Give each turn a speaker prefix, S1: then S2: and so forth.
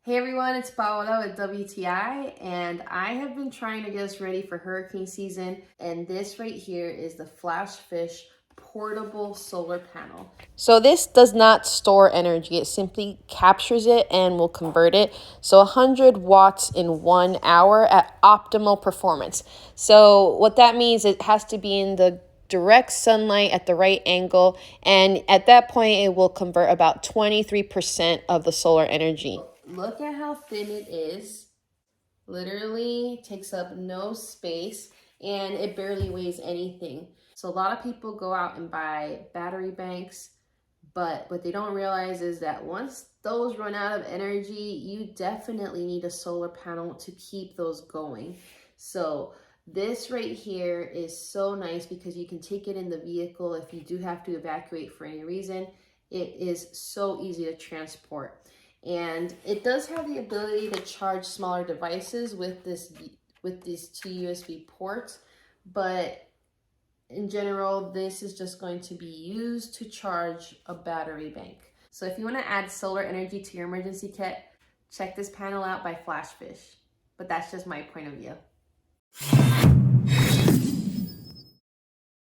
S1: Hey everyone, it's Paola with WTI, and I have been trying to get us ready for hurricane season, and this right here is the FLASHFISH portable solar panel. So this does not store energy, it simply captures it and will convert it. So 100 watts in 1 hour at optimal performance. So what that means, it has to be in the direct sunlight at the right angle, and at that point it will convert about 23% of the solar energy. Look at how thin it is. Literally takes up no space, and it barely weighs anything. So a lot of people go out and buy battery banks, but what they don't realize is that once those run out of energy, you definitely need a solar panel to keep those going. So this right here is so nice because you can take it in the vehicle if you do have to evacuate for any reason. It is so easy to transport. And it does have the ability to charge smaller devices with these two USB ports, but in general, this is just going to be used to charge a battery bank. So if you want to add solar energy to your emergency kit, check this panel out by FLASHFISH. But that's just my point of view.